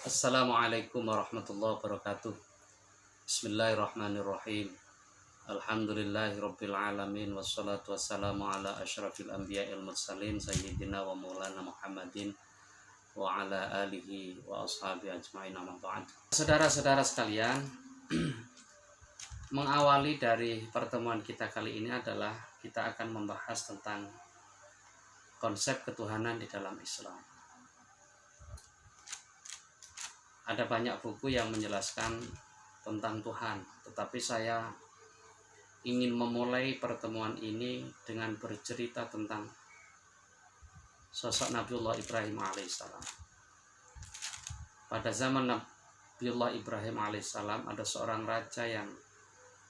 Assalamualaikum warahmatullahi wabarakatuh. Bismillahirrahmanirrahim. Alhamdulillahirabbil alamin wassalatu wassalamu ala asyrafil anbiya'il mursalin sayyidina wa maulana Muhammadin wa ala alihi wa ashabi ajmain amma ba'd. Saudara-saudara sekalian, mengawali dari pertemuan kita kali ini adalah kita akan membahas tentang konsep ketuhanan di dalam Islam. Ada banyak buku yang menjelaskan tentang Tuhan, tetapi saya ingin memulai pertemuan ini dengan bercerita tentang sosok Nabiullah Ibrahim alaihissalam. Pada zaman Nabiullah Ibrahim alaihissalam ada seorang raja yang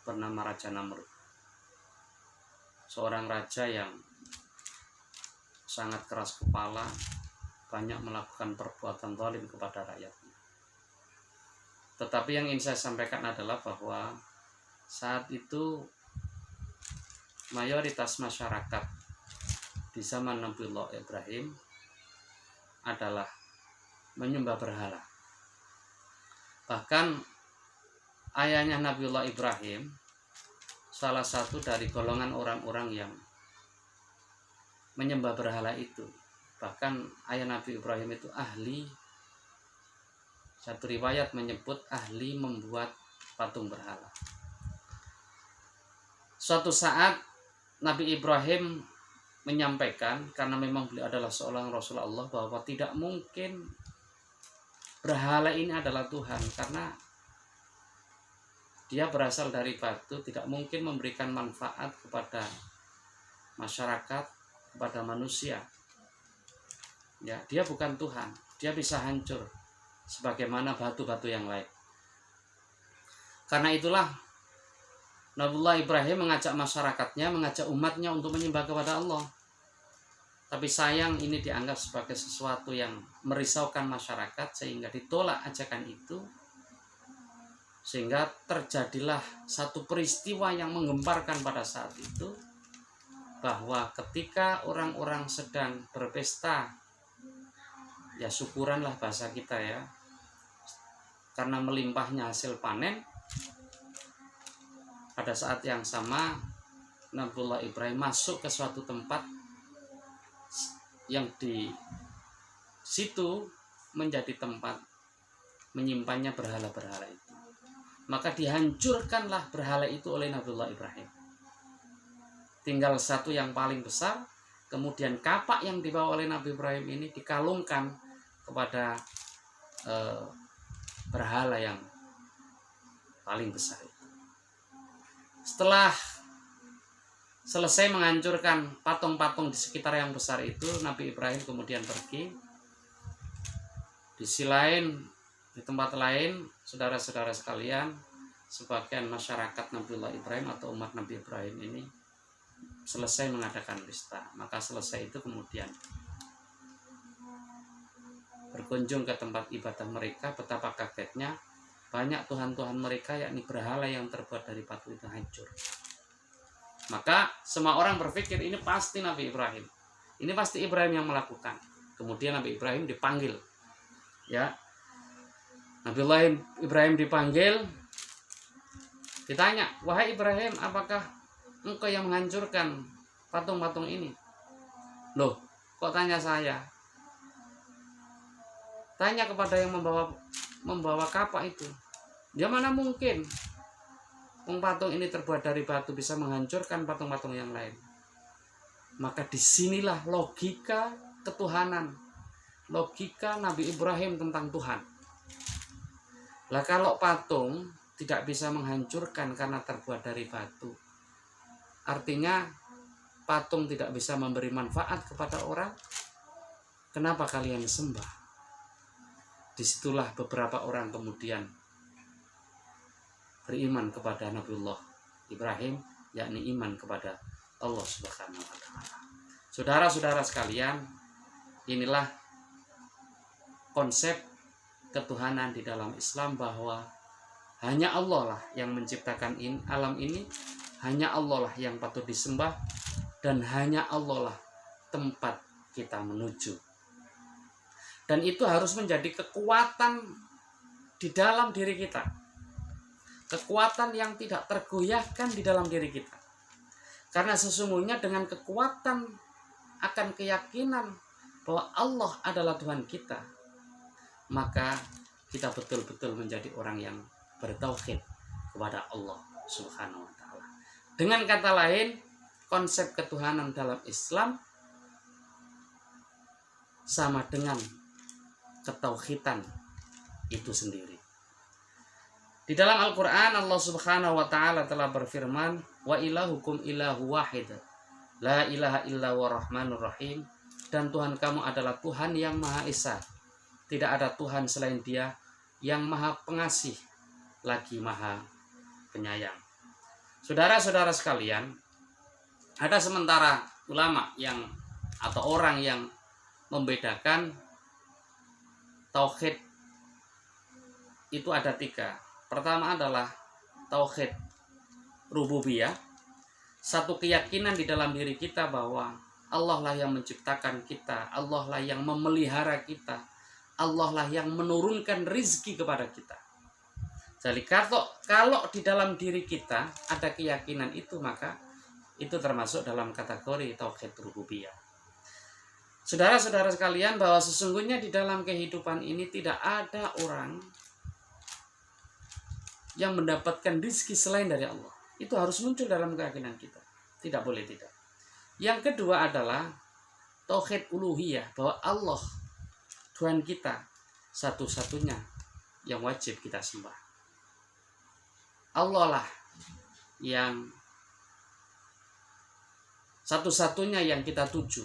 bernama Raja Namrud. Seorang raja yang sangat keras kepala, banyak melakukan perbuatan zalim kepada rakyatnya. Tetapi yang ingin saya sampaikan adalah bahwa saat itu mayoritas masyarakat di zaman Nabiullah Ibrahim adalah menyembah berhala. Bahkan ayahnya Nabiullah Ibrahim salah satu dari golongan orang-orang yang menyembah berhala itu. Bahkan ayah Nabi Ibrahim itu ahli, satu riwayat menyebut ahli membuat patung berhala. Suatu saat Nabi Ibrahim menyampaikan, karena memang beliau adalah seorang Rasulullah, bahwa tidak mungkin berhala ini adalah Tuhan, karena dia berasal dari batu, tidak mungkin memberikan manfaat kepada masyarakat, kepada manusia. Ya, dia bukan Tuhan, dia bisa hancur sebagaimana batu-batu yang lain. Karena itulah Nabiullah Ibrahim mengajak masyarakatnya, mengajak umatnya untuk menyembah kepada Allah. Tapi sayang ini dianggap sebagai sesuatu yang merisaukan masyarakat sehingga ditolak ajakan itu. Sehingga terjadilah satu peristiwa yang menggemparkan pada saat itu, bahwa ketika orang-orang sedang berpesta, ya syukuranlah bahasa kita ya, karena melimpahnya hasil panen, pada saat yang sama Nabiullah Ibrahim masuk ke suatu tempat yang di situ menjadi tempat menyimpannya berhala-berhala itu. Maka dihancurkanlah berhala itu oleh Nabiullah Ibrahim. Tinggal satu yang paling besar, kemudian kapak yang dibawa oleh Nabi Ibrahim ini dikalungkan kepada berhala yang paling besar itu. Setelah selesai menghancurkan patung-patung di sekitar yang besar itu, Nabi Ibrahim kemudian pergi. Di sisi lain, di tempat lain, saudara-saudara sekalian, sebagian masyarakat Nabiullah Ibrahim atau umat Nabi Ibrahim ini selesai mengadakan pesta. Maka selesai itu kemudian berkunjung ke tempat ibadah mereka. Betapa kagetnya, banyak tuhan-tuhan mereka yakni berhala yang terbuat dari batu itu hancur. Maka semua orang berpikir ini pasti Nabi Ibrahim, ini pasti Ibrahim yang melakukan. Kemudian Nabi Ibrahim dipanggil, ya, Nabiullah Ibrahim dipanggil, ditanya, wahai Ibrahim, apakah engkau yang menghancurkan patung-patung ini? Loh, kok tanya saya? Tanya kepada yang membawa kapak itu. Dia mana mungkin patung ini terbuat dari batu bisa menghancurkan patung-patung yang lain. Maka disinilah logika ketuhanan, logika Nabi Ibrahim tentang Tuhan. Lah kalau patung tidak bisa menghancurkan karena terbuat dari batu, artinya patung tidak bisa memberi manfaat kepada orang. Kenapa kalian sembah? Disitulah beberapa orang kemudian beriman kepada Nabiullah Ibrahim, yakni iman kepada Allah Subhanahu wa Ta'ala. Saudara-saudara sekalian, inilah konsep ketuhanan di dalam Islam, bahwa hanya Allah lah yang menciptakan alam ini, hanya Allah lah yang patut disembah, dan hanya Allah lah tempat kita menuju. Dan itu harus menjadi kekuatan di dalam diri kita. Kekuatan yang tidak tergoyahkan di dalam diri kita. Karena sesungguhnya dengan kekuatan akan keyakinan bahwa Allah adalah Tuhan kita, maka kita betul-betul menjadi orang yang bertauhid kepada Allah Subhanahu wa taala. Dengan kata lain, konsep ketuhanan dalam Islam sama dengan ketauhidan itu sendiri. Di dalam Al-Qur'an Allah Subhanahu wa taala telah berfirman, "Wa ilahukum ilahu wahid. La ilaha illa huwa rahmanur rahim." Dan Tuhan kamu adalah Tuhan yang Maha Esa. Tidak ada Tuhan selain Dia yang Maha Pengasih lagi Maha Penyayang. Saudara-saudara sekalian, ada sementara ulama yang atau orang yang membedakan tauhid itu ada 3. Pertama adalah tauhid rububiyah, satu keyakinan di dalam diri kita bahwa Allah lah yang menciptakan kita, Allah lah yang memelihara kita, Allah lah yang menurunkan rizki kepada kita. Jadi kalau di dalam diri kita ada keyakinan itu, maka itu termasuk dalam kategori tauhid rububiyah. Saudara-saudara sekalian, bahwa sesungguhnya di dalam kehidupan ini tidak ada orang yang mendapatkan rizki selain dari Allah. Itu harus muncul dalam keyakinan kita. Tidak boleh tidak. Yang kedua adalah tauhid uluhiyah, bahwa Allah Tuhan kita satu-satunya yang wajib kita sembah. Allah lah yang satu-satunya yang kita tuju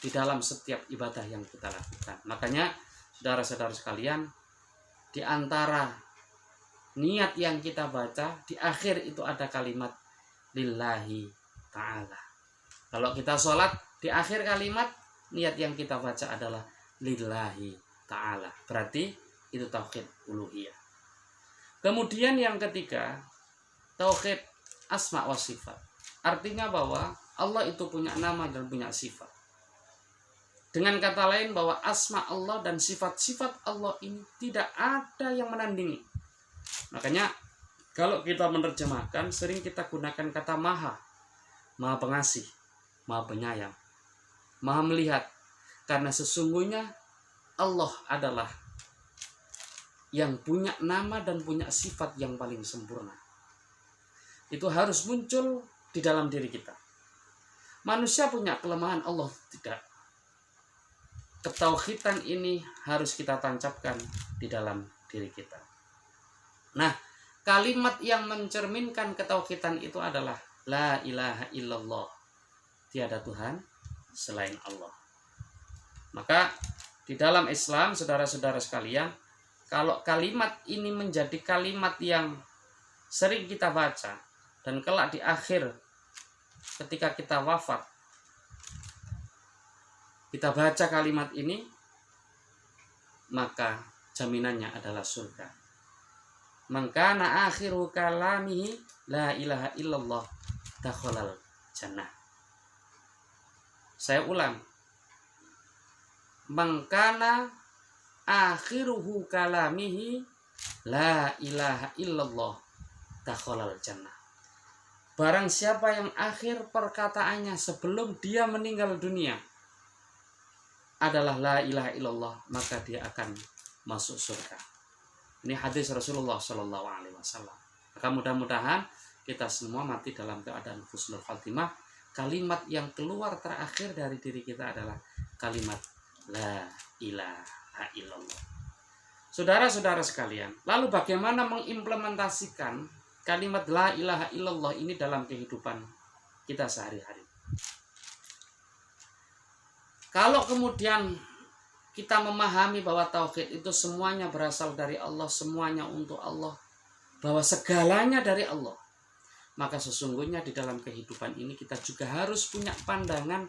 di dalam setiap ibadah yang kita lakukan. Makanya saudara-saudara sekalian, di antara niat yang kita baca di akhir itu ada kalimat lillahi ta'ala. Kalau kita sholat, di akhir kalimat niat yang kita baca adalah lillahi ta'ala. Berarti itu tauhid uluhiyah. Kemudian yang ketiga, tauhid asma wa sifat. Artinya bahwa Allah itu punya nama dan punya sifat. Dengan kata lain, bahwa asma Allah dan sifat-sifat Allah ini tidak ada yang menandingi. Makanya kalau kita menerjemahkan, sering kita gunakan kata maha. Maha pengasih, Maha penyayang, Maha melihat. Karena sesungguhnya Allah adalah yang punya nama dan punya sifat yang paling sempurna. Itu harus muncul di dalam diri kita. Manusia punya kelemahan, Allah tidak. Ketauhidan ini harus kita tancapkan di dalam diri kita. Nah, kalimat yang mencerminkan ketauhidan itu adalah la ilaha illallah. Tiada Tuhan selain Allah. Maka di dalam Islam, saudara-saudara sekalian, kalau kalimat ini menjadi kalimat yang sering kita baca, dan kelak di akhir ketika kita wafat, kita baca kalimat ini, maka jaminannya adalah surga. Mangkana akhiru kalamihi la ilaha illallah dakhalal jannah. Saya ulang. Mangkana akhiruhu kalamihi la ilaha illallah dakhalal jannah. Barang siapa yang akhir perkataannya sebelum dia meninggal dunia adalah la ilaha illallah, maka dia akan masuk surga. Ini hadis Rasulullah Shallallahu Alaihi Wasallam. Maka mudah-mudahan kita semua mati dalam keadaan husnul khatimah. Kalimat yang keluar terakhir dari diri kita adalah kalimat la ilaha illallah. Saudara-saudara sekalian, lalu bagaimana mengimplementasikan kalimat la ilaha illallah ini dalam kehidupan kita sehari-hari? Kalau kemudian kita memahami bahwa tauhid itu semuanya berasal dari Allah, semuanya untuk Allah, bahwa segalanya dari Allah, maka sesungguhnya di dalam kehidupan ini kita juga harus punya pandangan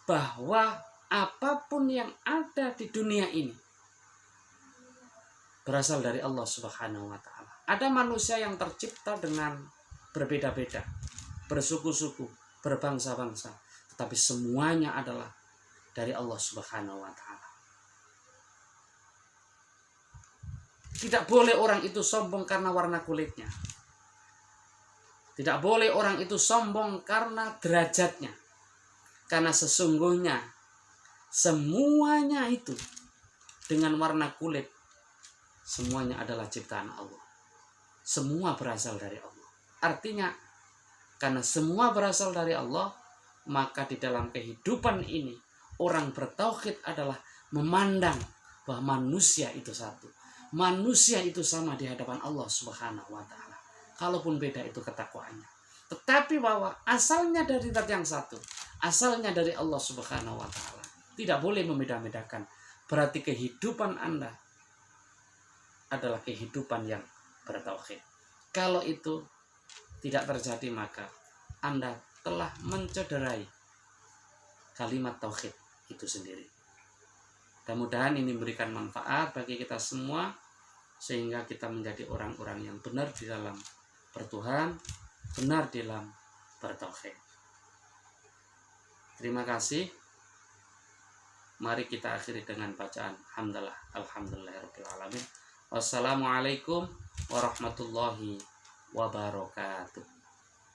bahwa apapun yang ada di dunia ini berasal dari Allah Subhanahu wa taala. Ada manusia yang tercipta dengan berbeda-beda, bersuku-suku, berbangsa-bangsa, tetapi semuanya adalah dari Allah Subhanahu wa taala. Tidak boleh orang itu sombong karena warna kulitnya. Tidak boleh orang itu sombong karena derajatnya. Karena sesungguhnya semuanya itu dengan warna kulit, semuanya adalah ciptaan Allah. Semua berasal dari Allah. Artinya, karena semua berasal dari Allah, maka di dalam kehidupan ini, orang bertauhid adalah memandang bahwa manusia itu satu. Manusia itu sama di hadapan Allah Subhanahu wa Ta'ala. Kalaupun beda itu ketakwaannya. Tetapi bahwa asalnya dari zat yang satu, asalnya dari Allah Subhanahu wa Ta'ala. Tidak boleh membeda-bedakan. Berarti kehidupan Anda adalah kehidupan yang bertauhid. Kalau itu tidak terjadi, maka Anda telah mencederai kalimat tauhid itu sendiri. Mudah-mudahan ini memberikan manfaat bagi kita semua, sehingga kita menjadi orang-orang yang benar di dalam bertuhan, benar di dalam bertauhid. Terima kasih. Mari kita akhiri dengan bacaan hamdalah, alhamdulillahirabbil alamin. Wassalamualaikum warahmatullahi wabarakatuh.